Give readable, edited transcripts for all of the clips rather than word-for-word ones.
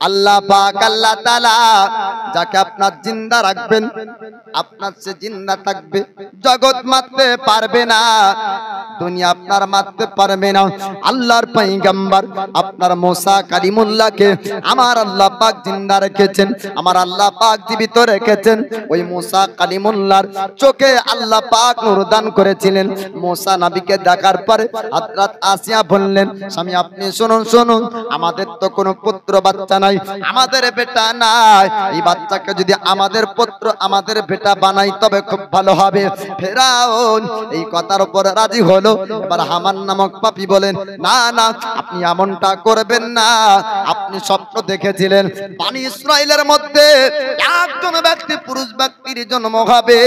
আল্লাহ পাক আল্লাহ তাআলা যাকে আপনার জিন্দা রাখবেন, আপনার সে জিন্দা থাকবে, জগৎ মারতে পারবে না, দুনিয়া আপনার মারতে পারবে না। আল্লাহর পয়গম্বর আপনার মুসা কালিমুল্লাহকে আমার আল্লাহ পাক জিন্দা রেখেছেন, আমার আল্লাহ পাক জীবিত রেখেছেন। ওই মুসা কালিমুল্লাহর চোখে আল্লাহ পাক নূর দান করেছিলেন। মুসা নবীকে দেখার পরে হযরত আসিয়া বললেন, স্বামী আপনি শুনুন শুনুন, আমাদের তো কোনো পুত্র বাচ্চা নাই, আমাদের বেটা নাই, এই বাচ্চাকে যদি আমাদের পুত্র আমাদের বেটা বানাই তবে খুব ভালো হবে। ফেরাউন এই কথার উপর রাজি হলো। এবার হামান নামক পাপী বলেন, না না আপনি এমনটা করবেন না, আপনি স্বপ্ন দেখেছিলেন বনি ইসরাইলের মধ্যে একজন ব্যক্তি পুরুষ ব্যক্তির জন্ম হবে,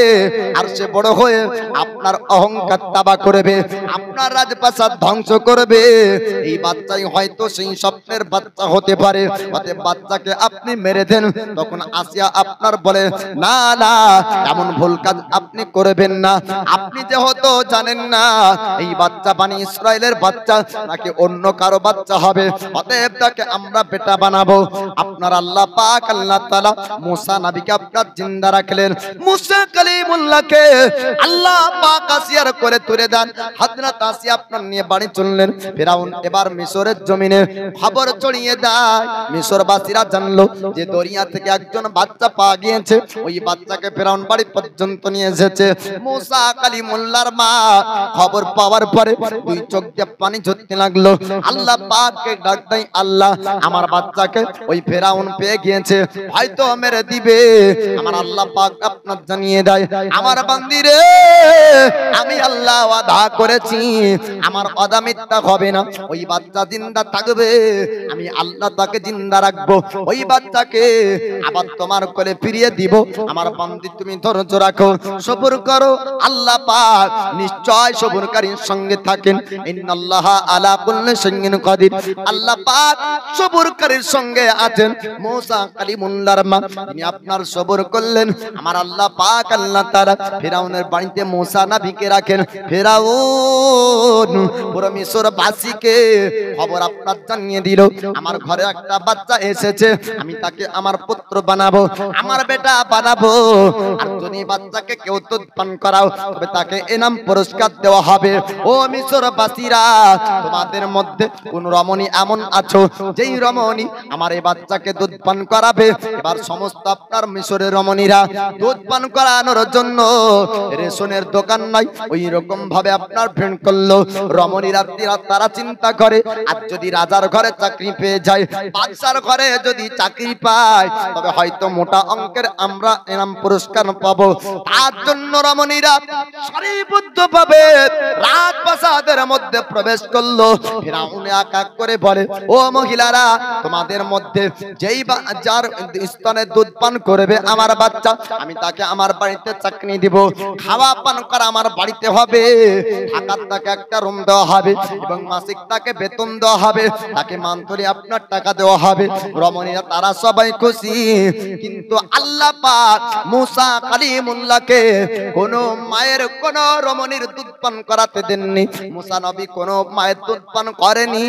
আর সে বড় হয়ে আপনার অহংকার তাবা করবে, আপনার রাজপ্রাসাদ ধ্বংস করবে। এই বাচ্চাই হয়তো সেই স্বপ্নের বাচ্চা হতে পারে, অতএব বাচ্চাকে আপনি মেরে দেন। তখন আসিয়া আপনার বলে, না না এমন ভুল কাজ আপনি করবেন না, আপনি যেহেতু জানেন না এই বাচ্চা বনি ইসরাইলের বাচ্চা নাকি অন্য কারো বাচ্চা হবে, অতএব তাকে আমরা বেটা বানাবো। আপনার আল্লাহ পাক আল্লাহ তাআলা মুসা নবীকে আপনার জিন্দা রাখলেন। মুসা কালিমুল্লাহকে আল্লাহ পাক আসিয়ার করে তুলে দেন। হযরত আসিয়া আপনার নিয়ে বাড়ি চললেন। ফেরাউন এবার মিশরের জমিনে খবর ছড়িয়ে দেয়। মিশরবাসীরা জানলো যে দরিয়া থেকে একজন বাচ্চা পাওয়া গিয়েছে। ওই বাচ্চাকে ফেরাউন বাড়ি পর্যন্ত নিয়ে এসেছে। মুসা কালিমুল্লাহর মা খবর পাওয়ার পরে দুই চোখ দিয়ে পানি ঝরতে লাগলো। আল্লাহ পাককে ডাক দেয়, আল্লাহ আমার বাচ্চাকে ওই ফেরাউন পেয়ে গিয়েছে, হয়তো মেরে দিবে। আমার আল্লাহ পাক আপনার জানিয়ে দেয়, আমার বান্দিরে আমি আল্লাহ ওয়াদা করেছি, আমার ওয়াদা মিথ্যা হবে না। ওই বাচ্চা জিন্দা থাকবে, আমি আল্লাহ তাকে জিন্দা রাখবো। ওই বাচ্চাকে আবার তোমার কোলে ফিরিয়ে দিব। আমার বান্দি তুমি ধৈর্য রাখো, সবর করো, আল্লাহ পাক নিশ্চয় সবরকারীর সঙ্গে থাকেন। ইন্নাল্লাহা আলা কুল্লি শাইইন কাদির, আল্লাহ পাক সবরকারীর সঙ্গে আছেন। মুসা কালিমুল্লাহর মা তিনি আপনার সবর করলেন। আমার আল্লাহ পাক আল্লাহ তাআলা ফেরাউনের বাড়িতে মুসা নবীকে রাখেন। ফেরাউন পুরো মিশরবাসীকে খবর আপনার জানিয়ে দিল, আমার ঘরে একটা বাচ্চা এসেছে, আমি তাকে আমার পুত্র বানাবো, আমার বেটা বানাবো। আর যদি বাচ্চাকে কেউ তুৎপান করাও তবে তাকে এনাম পুরস্কার দেওয়া হবে। ও মিশরবাসীরা, তোমাদের মধ্যে কোন রমণী এমন আছো যেই রমণী আমার এই বাচ্চাকে দুধ পান করাবে? এবার সমস্ত আপনার মিশরের রমণীরা দুধ পান করানোর জন্য রেশনের দোকান নাই, ওই রকম ভাবে আপনার ফ্রেন্ড করলো। রমণীরা তারা চিন্তা করে, আর যদি রাজার ঘরে চাকরি পেয়ে যায়, বাদশার ঘরে যদি চাকরি পায় তবে হয়তো মোটা অঙ্কের আমরা এনাম পুরস্কার পাবো। তার জন্য রমণীরা সারিবদ্ধ ভাবে রাজপ্রাসাদের মধ্যে প্রবেশ করলো। ফেরাউন এক এক করে বলে, ও মহিলারা, তোমাদের মধ্যে যেই যার স্তনে দুধ পান করবে আমার বাচ্চা, আমি তাকে আমার বাড়িতে চাকরি দিব, খাওয়া পান করা আমার বাড়িতে হবে, থাকার তাকে একটা রুম দেওয়া হবে এবং মাসিক তাকে বেতন দেওয়া হবে, তাকে মান্থলি আপনার টাকা দেওয়া হবে। রমণীরা তারা সবাই খুশি, কিন্তু আল্লাহ পাক মুসা কালিমুল্লাহকে কোন মায়ের কোন রমণীর দুধ পান করাতে দেননি। মুসা নবী কোন মায়ের দুধ পান করেনি,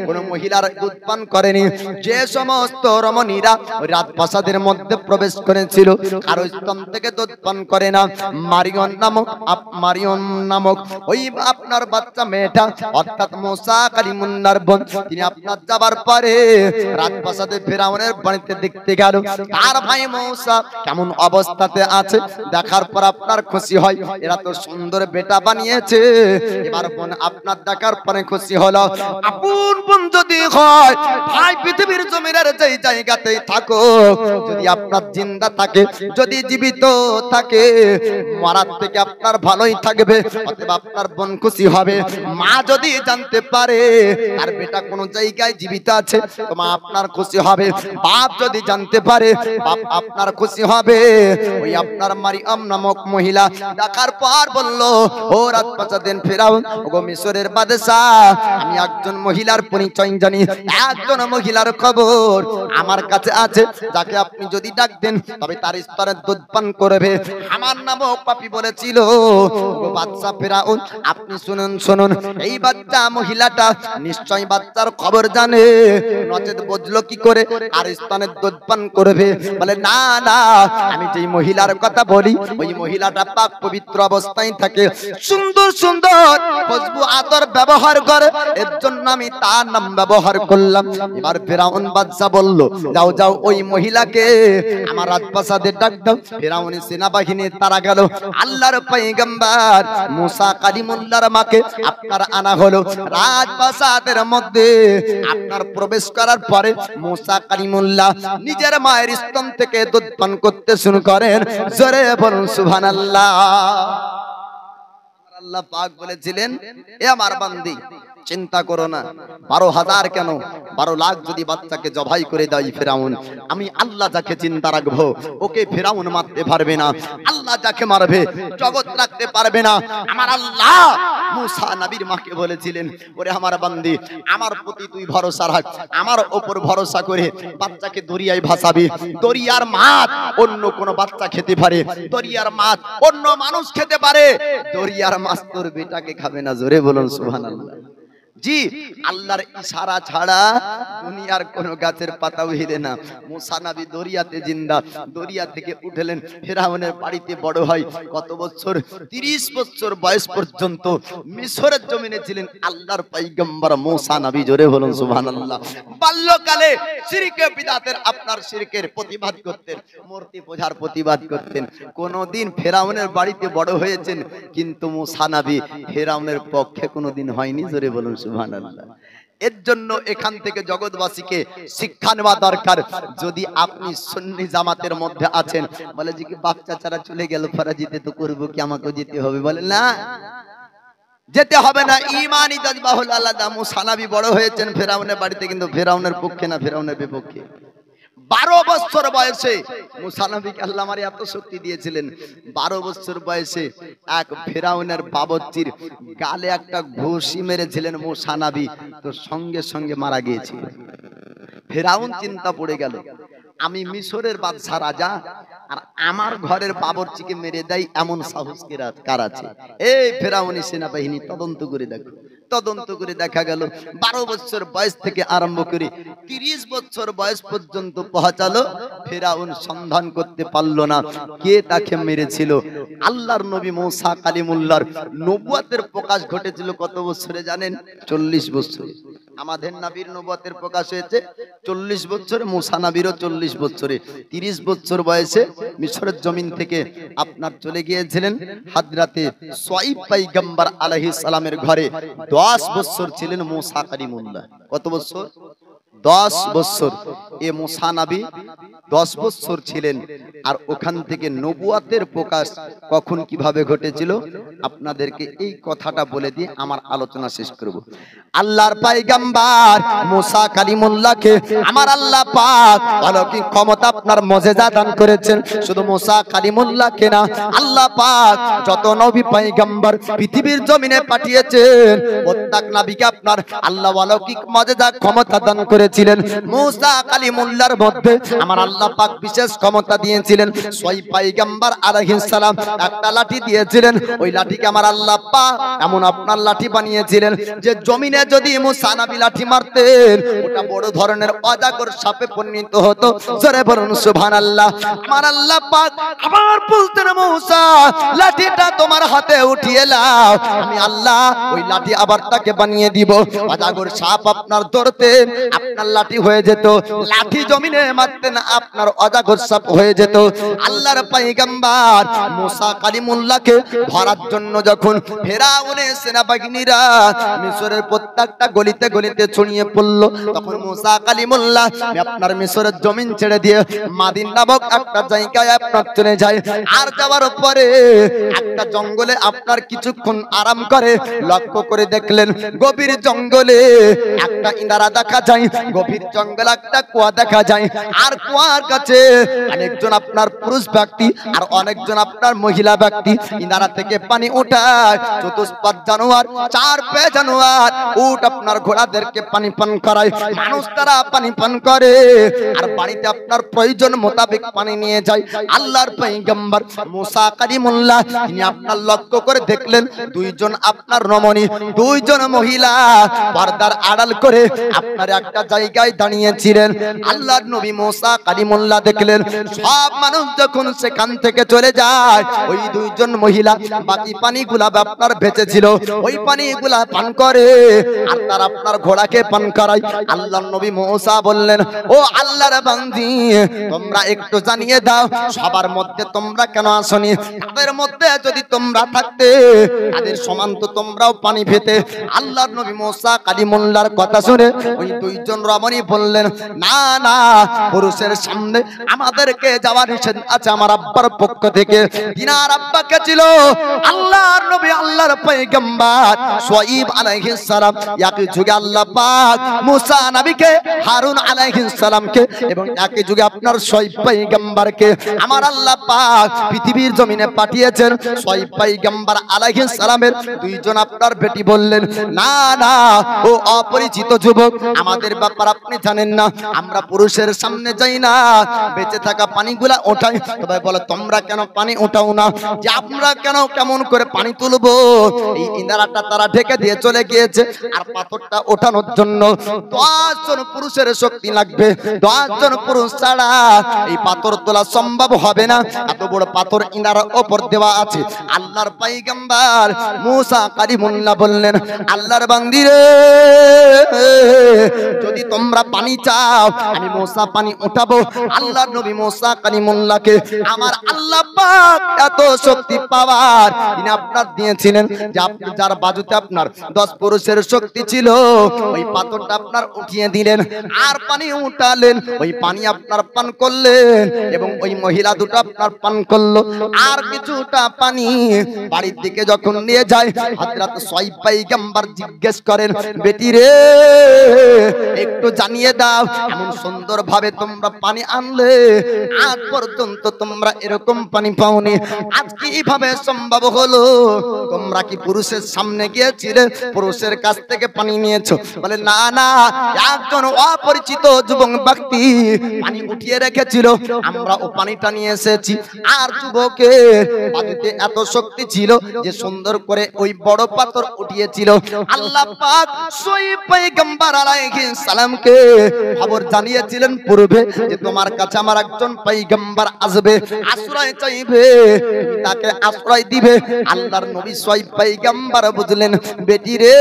কোন মহিলার দুধ পান করেনি। যে সমস্ত রমণীরা ওই রাজপ্রাসাদের মধ্যে প্রবেশ করেছিল কারো স্তন থেকে দুধ পান করে না। মারিয়ম নামক ওই আপনার বাচ্চা মেয়েটা, অর্থাৎ মুসা কালিমুল্লাহর বোন, তিনি আপনার যাবার পরে রাজপ্রাসাদে ফেরাউনের বাড়িতে দেখতে গেল তার ভাই মুসা কেমন অবস্থাতে আছে। দেখার পর আপনার খুশি হয়, এরা তো সুন্দর বেটা বানিয়েছে। এবার বোন আপনার দেখার পরে খুশি হলো। আপন বোন যদি হয়, ভাই পৃথিবীর জমিনের যেই জায়গাতেই থাকো, যদি আপনার জিন্দা থাকে, যদি জীবিত থাকে, মরার থেকে আপনার ভালোই থাকবে। অতএব আপনার বোন খুশি হবে। মা যদি জানতে পারে তার বেটা কোন জায়গায় জীবিত আছে, তো মা আপনার খুশি হবে। বাপ যদি জানতে পারে, বাপ আপনার খুশি হবে। ওই আপনার মারিয়াম নামক মহিলা দেখার পর বলল, ও রাজপ্রাসাদের ফেরাউন, ওগো মিশরের বাদশা, আমি একজন মহিলার পরিচয় জানি, একজন মহিলার খবর আমার কাছে আছে, যাকে আপনি যদি ডাক দেন তবে তার স্তনে দুধ পান করবে। আমার নামও পাপী বলেছিল। ওগো বাদশা ফেরাউন, আপনি শুনুন শুনুন, এই বাচ্চা মহিলাটা নিশ্চয়ই বাচ্চার খবর জানে, নচেত বুঝলো কি করে? আর স্তনে দুধ পান করবে? বলে না না, আমি যেই মহিলার কথা বলি ওই মহিলাটা পাক পবিত্র অবস্থায় থাকে, সুন্দর সুন্দর খুশবু আতর ব্যবহার করে, এর জন্য আমি তার নাম ব্যবহার করলাম। এবার ফেরাউন বাদশা বলল, যাও যাও ওই মহিলাকে আমার রাজপ্রাসাদে ডাক দাও। ফেরাউনের সেনাবাহিনী তারা গেল, আল্লাহর পয়গম্বর মুসা কালিমুল্লাহর মাকে আপনার আনা হলো রাজপ্রাসাদের মধ্যে। আপনার প্রবেশ করার পরে মুসা কালিমুল্লাহ নিজের মায়ের স্তন থেকে দুধ পান করতে শুরু করেন। জোরে বলুন সুবহানাল্লাহ। আল্লাহ পাক বলেছিলেন, এ আমার বান্দি চিন্তা করো না, 12,000 কেন 12 লাখ যদি বাচ্চাকে জবাই করে দেয় ফেরাউন, আমি আল্লাহ যাকে চিন্তা রাখবো ওকে ফেরাউন মারতে পারবে না। আল্লাহ যাকে মারবে জগৎ রাখতে পারবে না। আমার আল্লাহ মুসা নবীর মাকে বলেছিলেন, ওরে আমার বান্দি, আমার প্রতি তুই ভরসা রাখ, আমার উপর ভরসা করে বাচ্চাকে দরিয়ায় ভাসাবি। দরিয়ার মাছ অন্য কোন বাচ্চা খেতে পারে, দরিয়ার মাছ অন্য মানুষ খেতে পারে, দরিয়ার মাছ তোর বেটাকে খাবে না। জোরে বলুন সুবহানাল্লাহ। জি, আল্লাহর ইশারা ছাড়া দুনিয়ার কোন গাছের পাতাও হিলে না। মুসা নবী দরিয়াতে জিন্দা, দরিয়া থেকে উঠলেন, ফেরাউনের বাড়িতে বড় হয়। কত বছর? 30 বছর বয়স পর্যন্ত মিশরের জমিনে ছিলেন আল্লাহর পয়গম্বর মুসা নবী। জোরে বলুন সুবহানাল্লাহ। বাল্যকালে শিরকে বিদআতের আপনার শিরকের প্রতিবাদ করতেন, মূর্তি পূজার প্রতিবাদ করতেন। কোনদিন ফেরাউনের বাড়িতে বড় হয়েছেন, কিন্তু মুসা নবী ফেরাউনের পক্ষে কোনদিন হয়নি। জোরে বলুন সুবহানাল্লাহ। এর জন্য এখান থেকে জগৎবাসীকে শিক্ষা নেওয়া দরকার। যদি আপনি সুন্নি জামাতের মধ্যে আছেন, বলে যে কি বাচ্চা ছাড়া চলে গেল ফরাজিতে, তো করবো কি, আমাকেও যেতে হবে? বলে না, যেতে হবে না। ঈমানি জাযবাহুল আলাদা। মুসা নবী বড় হয়েছেন ফেরাউনের বাড়িতে, কিন্তু ফেরাউনের পক্ষে না, ফেরাউনের বিপক্ষে। 12 বছর বয়সে মুসা নবীকে আল্লাহ আমারে এত শক্তি দিয়েছিলেন, 12 বছর বয়সে এক ফেরাউনের বাবচ্চির গালে একটা ঘুষি মেরেছিলেন মুসা নবী, তো সঙ্গে সঙ্গে মারা গিয়েছে। ফেরাউন চিন্তা পড়ে গেল, আমি মিশরের বাদশা রাজা, আর আমার ঘরের বাবরচিকে মেরে দেয়, এমন সাহস কার আছে? এই ফেরাউনি সেনাবাহিনী তদন্ত করে দেখো। তদন্ত করে দেখা গেল 12 বছর বয়স থেকে আরম্ভ করে 30 বছর বয়স পর্যন্ত পৌঁছালো, ফেরাউন সন্ধান করতে পারলো না কে তাকে মেরেছিল। আল্লাহর নবী মুসা কালিমুল্লাহর নবুয়তের প্রকাশ ঘটেছিল কত বছরে জানেন? 40 বছর। আমাদের নবীর নবুয়তের প্রকাশ হয়েছে 40 বছরে, মুসা নবীরও 40 বছরে। 30 বছর বয়সে মিশরের জমিন থেকে আপনার চলে গিয়েছিলেন হযরতে শুআইব পয়গম্বর আলাইহিস সালামের ঘরে। 10 বছর ছিলেন মুসা কালিমুল্লাহ। কত বছর? 10 বছর। এ মুসা নবী 10 বছর ছিলেন। আর ওখান থেকে নবুয়তের প্রকাশ কখন কিভাবে ঘটেছিল আপনাদেরকে এই কথাটা বলে দিয়ে আমার আলোচনা শেষ করব। আল্লাহর পয়গম্বর মুসা কালিমুল্লাহকে আমার আল্লাহ পাক অলৌকিক ক্ষমতা আপনার মুজিজা দান করেছেন। শুধু মুসা কালিমুল্লাহকে না, আল্লাহ পাক যত নবী পয়গম্বর পৃথিবীর জমিনে পাঠিয়েছেন প্রত্যেক নবীকে আপনার আল্লাহ অলৌকিক মুজিজা ক্ষমতা দান করেছিলেন। মুসা কালিমুল্লাহর মধ্যে আমার আল্লাহ পাক বিশেষ ক্ষমতা দিয়েছিলেন। শুআইব পয়গম্বর আলাইহিস সালাম একটা লাঠি দিয়েছিলেন, ওই লাঠিকে আমার আল্লাহ পাক এমন আপনার লাঠি বানিয়েছিলেন যে জমিনে যদি মুসা নবী লাঠি মারতেন ওটা বড় ধরনের অজাগর সাপে পরিণত হতো। জোরে বলুন সুবহানাল্লাহ। আমার আল্লাহ পাক আবার বলতেন, মুসা লাঠিটা তোমার হাতে উঠিয়ে নাও, আমি আল্লাহ ওই লাঠি আবার তাকে বানিয়ে দিব। অজাগর সাপ আপনার ধরতেন, আপনার লাঠি হয়ে যেত। লাঠি জমিনে মারতেন, আপনার অজাগর সাপ হয়ে যেত। আল্লাহর পয়গম্বর মুসা কালিমুল্লাহকে ধরার জন্য যখন ফেরাউনের সেনাবাহিনীরা মিশরের প্রত্যেকটা গলিতে গলিতে ছড়িয়ে পড়লো, তখন মুসা কালিমুল্লাহ আপনার মিশরের জমিন ছেড়ে দিয়ে মাদিন নামক একটা জায়গায় আপনার চলে যায়। আর যাওয়ার পরে একটা জঙ্গলে আপনার কিছুক্ষণ আরাম করে লক্ষ্য করে দেখলেন গভীর জঙ্গলে একটা ইনারা দেখা যায়, গভীর জঙ্গলে একটা কুয়া দেখা যায়। আর কুয়ার কাছে অনেকজন আপনার পুরুষ ব্যক্তি আর অনেকজন আপনার মহিলা ব্যক্তি ইনারা থেকে পানি ওঠায়। চতুষ্পাদ জানোয়ার, চার পে জানোয়ার, উট আপনার ঘোড়াদেরকে পানি পান করায়, মানুষ তারা পানি পান করে আর বাড়িতে আপনার প্রয়োজন মোতাবেক পানি নিয়ে যায়। আল্লাহর পয়গম্বর মুসা কালিমুল্লাহ তিনি আপনার লক্ষ্য করে দেখলেন দুইজন আপনার রমণী, দুইজন মহিলা পর্দার আড়াল করে আপনার একটা জায়গায় দাঁড়িয়েছিলেন। আল্লাহর নবী মুসা কালিমুল্লাহ দেখলেন সব মানুষ যখন সেখান থেকে চলে যায়, ওই দুইজন মহিলা বাকি পানিগুলা আপনার বেঁচেছিল ওই পানিগুলা পান করে আর তার আপনার ঘোড়াকে পান করায়। আল্লাহর নবী মুসা বললেন, ও আল্লাহর বান্দি, তোমরা একটু জানিয়ে দাও সবার মধ্যে তোমরা কেন আসনি? তাদের মধ্যে যদি তোমরা থাকতে তাদের সমান তো তোমরাও পানি পেতে। আল্লাহর নবী মুসা কালিমুল্লাহর কথা শুনে ওই দুইজন রমণী বললেন, না না, পুরুষের সামনে আমাদেরকে যাওয়া নিষেধ আছে আমার আব্বার পক্ষ থেকে। দিনার আব্বাকে ছিল আল্লাহর নবী আল্লাহর পয়গম্বর শুআয়ব আলাইহিস সালাম, একই যুগে আল্লাহ পাক মুসা নবীকে, হারুন আলাইহিস সালামকে এবং একই যুগে আপনার শুআয়ব পয়গম্বরকে আমার আল্লাহ পাক পৃথিবীর জমিনে পাঠিয়েছেন। শুআয়ব পয়গম্বর আলাইহিস সালামের দুইজন আপনার বেটি বললেন, না না, ও অপরিচিত যুবক, আমাদের ব্যাপার আপনি জানেন না, আমরা পুরুষের সামনে যাই না, বেঁচে থাকা পানিগুলা ওঠাই। তবে বলো তোমরা কেন পানি ওঠাও না? যে আমরা কেন কেমন করে পানি তুলবো? এই ইনারাটা তারা ঢেকে দিয়ে চলে গিয়েছে আর পাথরটা ওঠানোর জন্য 10 জন পুরুষের শক্তি লাগবে। 10 জন পুরুষ ছাড়া এই পাথর তোলা সম্ভব হবে না, এত বড় পাথর ইনারা উপর দেওয়া আছে। আল্লাহর পয়গম্বর মুসা কালিমুল্লাহ বললেন, আল্লাহর বান্দি রে, যদি তোমরা পানি চাও আমি মুসা পানি উঠাবো। আল্লাহর নবী মুসা কালিমুল্লাহকে আমার আল্লাহ পাক এত শক্তি পাওয়ার তিনি আপনার দিয়েছিলেন যে আপনি যার বাজুতে আপনার 10 পুরুষের শক্তি ছিল, ওই পাথরটা আপনার উঠিয়ে দিলেন আর পানি উঠালেন। ওই পানি আপনার পান করলেন এবং ওই মহিলা দুটো আপনার পান করলো। আর কিছুটা পানি বাড়ির দিকে যখন নিয়ে যায়, হযরত শুআয়ব পয়গম্বর জিজ্ঞেস করেন, বেটি রে, একটু জানিয়ে দাও এমন সুন্দর ভাবে তোমরা পানি আনলে, আজ পর্যন্ত তোমরা এরকম পানি পাওনি, আজ কিভাবে সম্ভব হলো? তোমরা কি পুরুষের সামনে গিয়েছিলে, পুরুষের কাছ থেকে পানি নিয়েছো? বলে, না না, একজন অপরিচিত যুবক ব্যক্তি পানি উঠিয়ে রেখেছিল, আমরা ও পানিটা নিয়ে এসেছি। আর যুবকের বাড়িতে এত শক্তি ছিল যে সুন্দর করে ওই বড় পাথর উঠিয়েছিল। আল্লাহ পাক শুআয়ব পয়গম্বর আলাইহিস সালামকে খবর জানিয়েছিলেন পূর্বে যে তোমার কাছে আমার একজন পয়গম্বর আসবে, আশ্রয় চাইবে, তুমি তাকে আশ্রয় দিবে। আল্লাহর নবী শুআয়ব পয়গম্বর বুঝলেন, বেটি রে,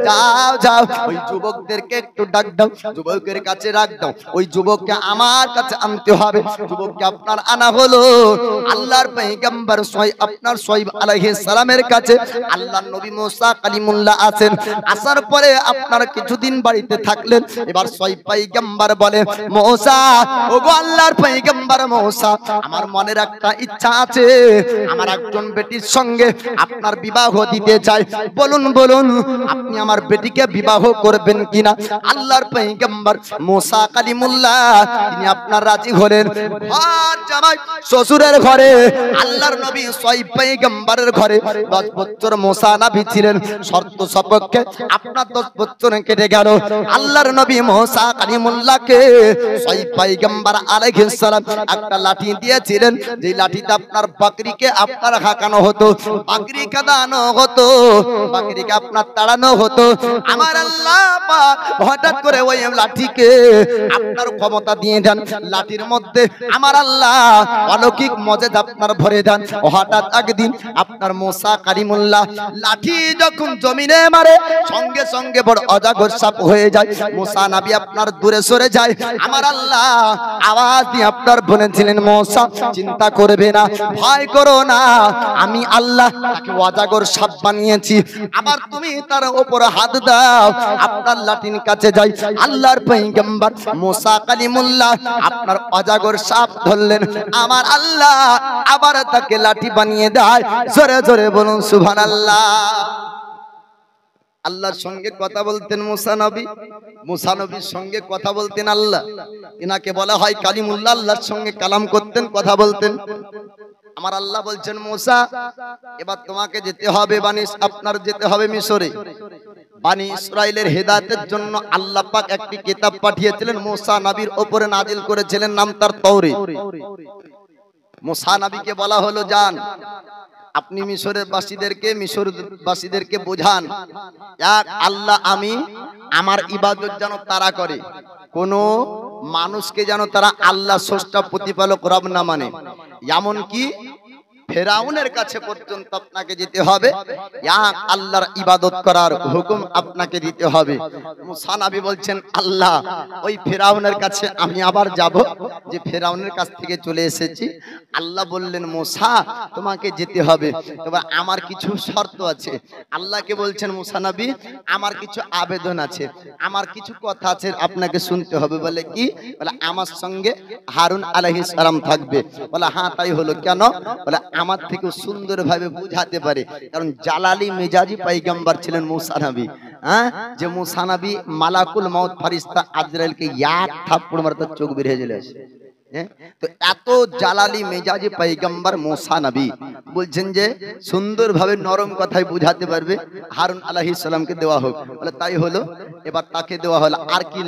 যাও যাও, ওই যুবকদেরকে একটু ডাক দাও, যুবকের কাছে রাখ দাও, ওই যুবককে আমার কাছে আনতে হবে। যুবককে আপনার আনা হলো। আল্লাহর পয়গম্বর আপনার শুআয়ব আলাইহিস সালামের কাছে আল্লাহর নবী মুসা কালিমুল্লাহ আছেন। আসার পরে আপনার কিছুদিন বাড়িতে থাকলেন। এবার শুআয়ব পয়গম্বর বলে, মুসা, ওগো আল্লাহর পয়গম্বর মুসা, আমার মনের একটা ইচ্ছা আছে, আমার একজন বেটির সঙ্গে আপনার বিবাহ দিতে চাই, বলুন বলুন আপনি আমার বেটিকে বিবাহ করবেন কিনা? আল্লাহর পয়গম্বর মুসা কালিমুল্লাহ তিনি আপনার রাজি হলেন। আর জামাই শ্বশুরের ঘরে, আল্লাহর নবী শুআয়ব পয়গম্বরের ঘরে 10 বছর মুসা নবী ছিলেন। শর্ত সাপেক্ষে আপনার 10 বছর কেটে গেল। আল্লাহর নবী মুসা কালিমুল্লাহকে শুআয়ব পয়গম্বর আলাইহিস সালাম একটা লাঠি দিয়েছিলেন, যে লাঠিতে আপনার বকরিকে আপনার হাঁকানো হতো, বকরি কাঁদানো হতো, বকরিকে আপনার তাড়ানো হতো। আমার আল্লাহ পাক হঠাৎ করে ওই লাঠিকে আপনার ক্ষমতা দিয়ে দেন, লাঠির মধ্যে আমার আল্লাহ অলৌকিক মজেদা আপনার ভরে দেন। হঠাৎ একদিন আপনার মুসা কালিমুল্লাহ লাঠি যখন জমিনে মারে, সঙ্গে সঙ্গে বড় অজাগর সাপ হয়ে যায়। মুসা নবী আপনার দূরে সরে যায়। আমার আল্লাহ আওয়াজ দিয়ে আপনার বলেছিলেন, মুসা চিন্তা করবে না, ভয় করো না, আমি আল্লাহ তাকে অজাগর সাপ বানিয়েছি, আবার তুমি তার উপর হাত দাও। আপনার লাঠির কাছে যাই, আল্লাহর পয়গম্বর মুসা কালিমুল্লাহ আপনার অজাগর সাপ ধরলেন। আমার আল্লাহ আবার তাকে লাঠি বানিয়ে দেয়। জোরে জোরে বলুন সুবহানাল্লাহ। আল্লাহর সঙ্গে কথা বলতেন মুসা নবী, মুসা নবীর সঙ্গে কথা বলতেন আল্লাহ। এনাকে বলা হয় কালিমুল্লাহ, আল্লাহর সঙ্গে কালাম করতেন, কথা বলতেন। আমার আল্লাহ বলছেন মুসা এবার তোমাকে যেতে হবে আপনার যেতে হবে মিশরে। বানি ইসরাইলের হেদায়েতের জন্য আল্লাহ পাক একটি কিতাব পাঠিয়েছিলেন, মুসা নবীর উপরে নাজিল করেছিলেন, নাম তার তাওরাত। মুসা নবীকে বলা হলো যান আপনি মিশরের বাসীদেরকে বোঝান এক আল্লাহ আমি, আমার ইবাদত যেন তারা করে, কোন মানুষকে যেন তারা আল্লাহ স্রষ্টা প্রতিপালক রব না মানে। এমনকি ফেরাউনের কাছে পর্যন্ত আপনাকে যেতে হবে, এক আল্লাহর ইবাদত করার হুকুম আপনাকে দিতে হবে। মুসা নবী বলছেন আল্লাহ ওই ফেরাউনের কাছে আমি আবার যাব, যে ফেরাউনের কাছ থেকে চলে এসেছি। আল্লাহ বললেন মুসা তোমাকে যেতে হবে, তবে আমার কিছু শর্ত আছে। আল্লাহকে বলছেন মুসা নবী আমার কিছু আবেদন আছে, আমার কিছু কথা আছে, আপনাকে শুনতে হবে। বলে কি? বলে আমার সঙ্গে হারুন আলাইহিস সালাম থাকবে। বলে হ্যাঁ তাই হলো, কেন? বলে আমার থেকে সুন্দরভাবে বুঝাতে পারে, কারণ জালালি মেজাজি পয়গম্বর ছিলেন মুসা নবী। হ্যাঁ, যে মুসা নবী মালাকুল মউত ফেরেশতা আজরাইলকে এক থাপ্পড় মারতে চোখ বের হয়ে চলে আসে। তো এত জালালি মেজাজি পয়গম্বর মুসা নবী বলছেন যে সুন্দরভাবে নরম কথায় বুঝাতে পারবে, হারুন আলাইহিস সালামকে দেওয়া হোক। বলে তাই হলো, এবার তাকে দেওয়া হলো। আর কি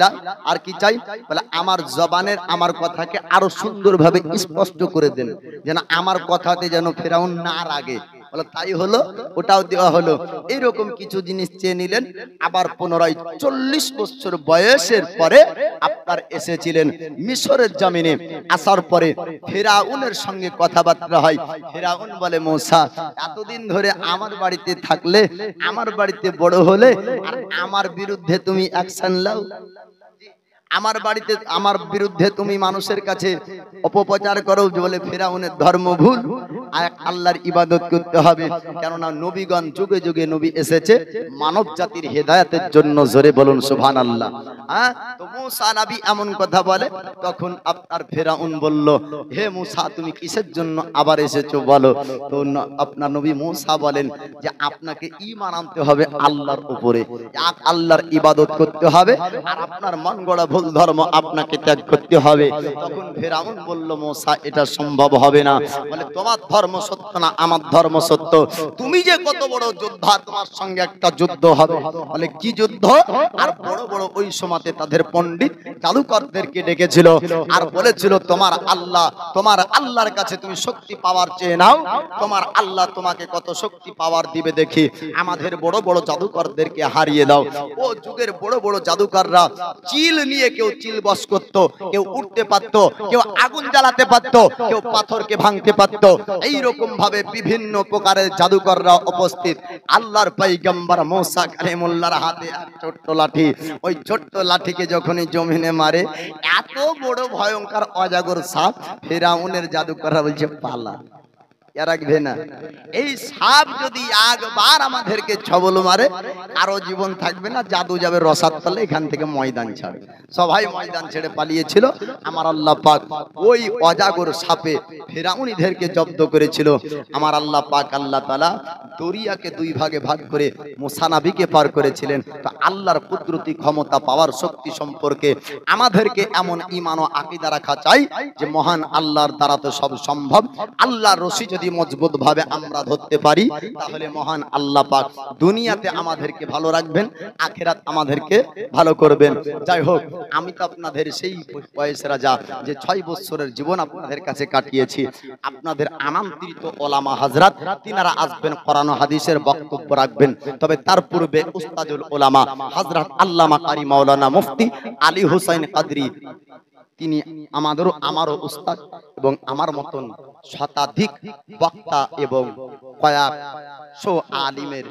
আর কি চাই? বলে আমার জবানের আমার কথাকে আরো সুন্দরভাবে স্পষ্ট করে দেন, যেন আমার কথাতে যেন ফেরাউন না রাগে। বলে তাই হলো, ওটাও দেওয়া হলো। এইরকম কিছু জিনিস চেয়ে নিলেন। আবার পুনরায় 40 বছর বয়সের পরে আপনার এসেছিলেন মিশরের জমিনে। আসার পরে ফেরাউনের সঙ্গে কথাবার্তা হয়। ফেরাউন বলে মুসা এতদিন ধরে আমার বাড়িতে থাকলে, আমার বাড়িতে বড় হলে, আর আমার বিরুদ্ধে তুমি অ্যাকশন নাও, আমার বিরুদ্ধে তুমি মানুষের কাছে অপপ্রচার করো। বলে ফেরাউনের ধর্ম ভুল, এক আল্লাহর ইবাদত করতে হবে, কেননা নবীগণ যুগে যুগে নবী এসেছে মানব জাতির হেদায়েতের জন্য। জোরে বলুন সুবহানাল্লাহ। হ্যাঁ, তো মুসা নবী এমন কথা বলে, তখন আপনার ফেরাউন বলল হে মুসা তুমি কিসের জন্য আবার এসেছো বলো। তো আপনার নবী মুসা বলেন যে আপনাকে ঈমান আনতে হবে আল্লাহর উপরে, এক আল্লাহর ইবাদত করতে হবে, আর আপনার মন গড়া ভুল ধর্ম আপনাকে ত্যাগ করতে হবে। তখন ফেরাউন বলল মুসা এটা সম্ভব হবে না। বলে তোমার ধর্ম সত্য না, আমার ধর্ম সত্য। তুমি যে কত বড় যোদ্ধা, তোমার সঙ্গে একটা যুদ্ধ হবে। বলে কি যুদ্ধ? আর বড় বড় ওই সময়তে তাদের পণ্ডিত জাদুকরদেরকে ডেকেছিল আর বলেছিল তোমার আল্লাহর কাছে তুমি শক্তি পাওয়ার চেয়ে নাও, তোমার আল্লাহ তোমাকে কত শক্তি পাওয়ার দিবে দেখি। আমাদের বড় বড় জাদুকরদেরকে হারিয়ে দাও। ও যুগের বড় বড় জাদুকররা চিল নিয়ে কেউ চিল বশ করত, কেউ উঠতে পারত, কেউ আগুন জ্বালাতে পারত, কেউ পাথরকে ভাঙতে পারত। এইরকম ভাবে বিভিন্ন প্রকারের জাদুকররা উপস্থিত। আল্লাহর পয়গম্বর মুসা কালিমুল্লাহর হাতে ছোট্ট লাঠি, ওই ছোট্ট লাঠিকে যখনই জমিনে মারে, এত বড় ভয়ঙ্কর অজাগর সাপ, ফেরাউনের জাদুকররা বলছে পালা, রাখবে না। এই সাপ যদি একবার আমাদেরকে ছবল মারে, কারো জীবন থাকবে না, জাদু যাবে রসাত তলে, এখান থেকে ময়দান ছাড়বে। সবাই ময়দান ছেড়ে পালিয়েছিল। আমার আল্লাহ পাক ওই অজাগর সাপে ফেরাউনিদেরকে জব্দ করেছিল। আমার আল্লাহ পাক আল্লাহ তাআলা দরিয়াকে দুই ভাগে ভাগ করে মুসা নবীকে পার করেছিলেন। তো আল্লাহর কুদরতি ক্ষমতা পাওয়ার শক্তি সম্পর্কে আমাদেরকে এমন ঈমান ও আকীদা রাখা চাই যে মহান আল্লাহর দ্বারা তো সব সম্ভব। আল্লাহর রশি যদি মজবুত ভাবে আমরা ধরতে পারি, তাহলে মহান আল্লাহ পাক দুনিয়াতে আমাদেরকে ভালো রাখবেন, আখিরাত আমাদেরকে ভালো করবেন। যাই হোক, আমি তো আপনাদের সেই বয়সের রাজা যে 6 বছরের জীবন আপনাদের কাছে কাটিয়েছি। আপনাদের আমন্ত্রিত ওলামা হযরত তিনারা আসবেন, কোরআন ও হাদিসের বক্তব্য রাখবেন। তবে তার পূর্বে উস্তাদুল উলামা হযরত আল্লামা কারি মাওলানা মুফতি আলী হোসেন কাদরি, তিনি আমারও উস্তাদ এবং আমার মতন শতাধিক বক্তা এবং কয়েকশো আলিমের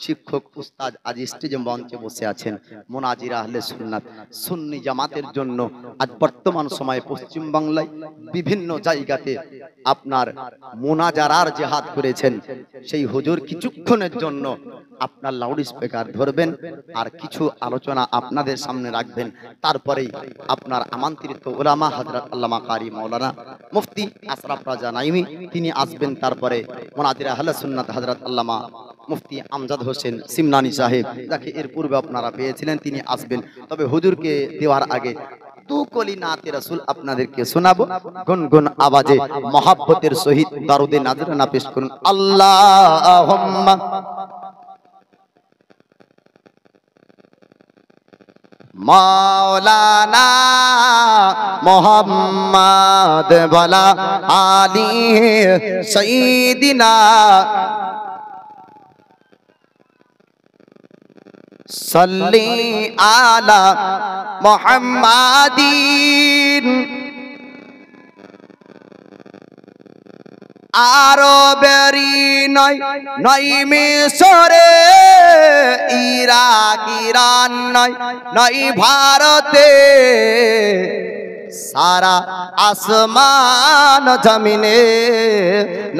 শিক্ষক উস্তাদ আজ স্টেজে মঞ্চে বসে আছেন। মুনাজিরা আহলে সুন্নাত সুন্নি জামাতের জন্য আজ বর্তমান সময়ে পশ্চিম বাংলায় বিভিন্ন জায়গাতে আপনার মুনাজারার জিহাদ করেছেন। সেই হুজুর কিছুক্ষণের জন্য আপনার লাউড স্পিকার ধরবেন আর কিছু আলোচনা আপনাদের সামনে রাখবেন। তারপরেই আপনার আমন্ত্রিত উলামা হযরত আল্লামা কারি মাওলানা মুফতি আশরাফ রাজা নাইমি তিনি আসবেন। তারপরে মুনাদির আহলে সুন্নাত হযরত আল্লামা মুফতি আমজাদ হোসেন সিমনানি সাহেব, যাকে এর পূর্বে আপনারা পেয়েছিলেন, তিনি আসবেন। তবে হুজুরকে দেওয়ার আগে তু কলি নাতে রাসূল আপনাদেরকে শোনাবো গুনগুন আওয়াজে মহব্বতের সহিত দরুদে নাজরানা পেশ করুন। আল্লাহুম্মা মাওলানা মুহাম্মদ ওয়ালা আলি সাইয়্যিদিনা সাল্লি আলা মুহাম্মাদিন। আরবেরি নয় নয় মিশরে, ইরাক ইরান নয় নয় ভারতে, সারা আসমান জমিনে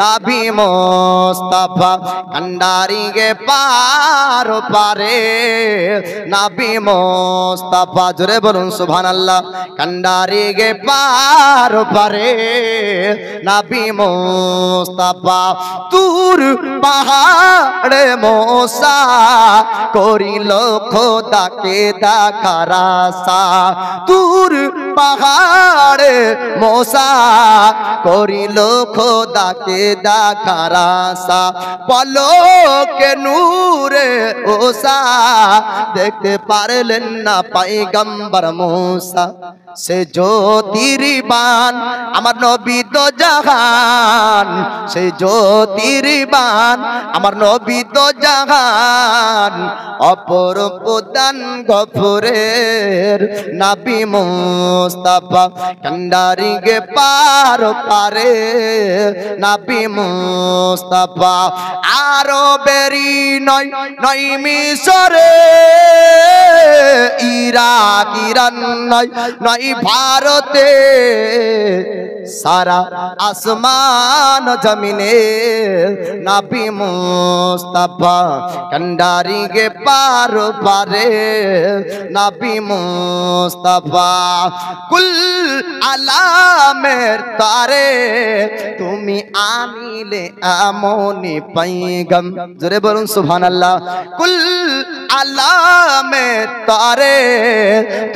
নবী মুস্তাফা কান্ডারি গে পার পারে। নবী মুস্তাফা জোরে বলুন সুবহানাল্লাহ, কান্ডারি গে পার পারে। নবী মুস্তাফা তুর পাহাড়ে মোসা করিল খোদাকে দেখার আশা। তুর পাহাড়ে মোসা করিল খোদাকে দেখার আশা। পলকে নূরে ওসা দেখতে পারলেন না পয়গম্বর মুসা। সে জ্যোতির্বাণ আমার নবী দো জাহান, সে জ্যোতির্বাণ আমার নবী দো জাহান। অপরূপ দান গফুরের নবী মুস্তাফা কান্ডারি গে পার পারে। নবী মুস্তাফা আরবেরি নয় নয় মিশরে, ইরাক ইরান নয় নয় ভারতে, সারা আসমান জমিনে নবী মুস্তাফা কান্ডারি গে পার পারে। নবী মুস্তাফা কুল আলামের তারে তুমি আনিলে এমনি পয়গম। জোরে বলুন সুবহানাল্লাহ। কুল আলামের তারে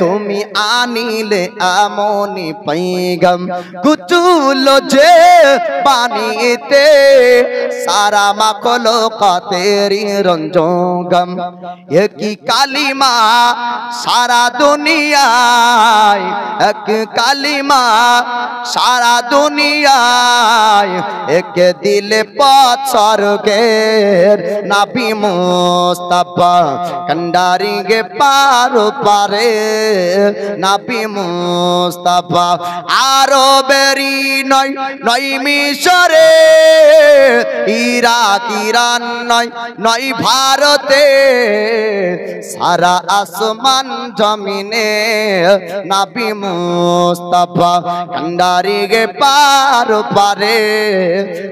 তুমি আনিলে এমনি পয়গম। কুচুলো যে পানিতে সারা মাখলুকাতেরি রঞ্জগম। একই কালিমা সারা দুনিয়ায়, এক কালিমা সারা দুনিয়ায়, এক দিলে পথ স্বর্গের নবী মুস্তাফা কান্ডারি গে পার পারে। নবী মুস্তাফা আরবেরি নয় নয় মিশরে, ইরাক ইরান নয় নয় ভারতে, সারা আসমান জমিনে নবী মুস্তাফা কান্ডারি গে পার পারে।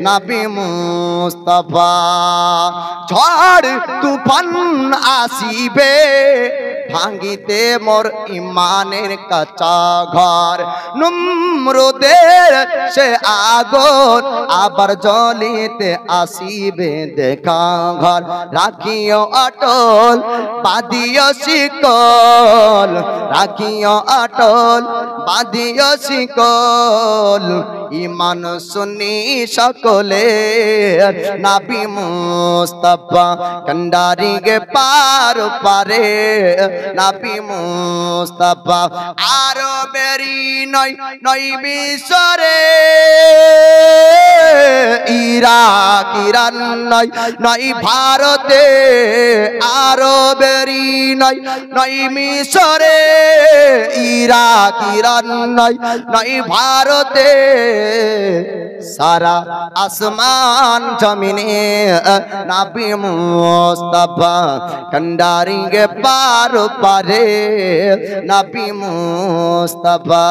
নবী মুস্তাফা ঝড় তুফান আসিবে ভাঙিতে মোর ইমানের কাঁচা ঘর। নমরুদের সে আগুন আবার জ্বলিতে আসিবে দেখা ঘর। রাখিও অটল বাঁধিও শিকল, রাখিও অটল বাঁধিও শিকল। ইমান শুনি সকলে নবী মুস্তাফা কান্ডারি গে পার পারে। নবী মুস্তাফা আরবেরি নয় নয় মিশরে, ইরাক ইরান নয় নয় ভারতে, আরবেরি নয় নয় মিশরে, ইরাক ইরান নয় নয় ভারতে, সারা আসমান জমিনে নবী মুস্তাফা কান্ডারি গে পার পারে। নবী মুস্তাফা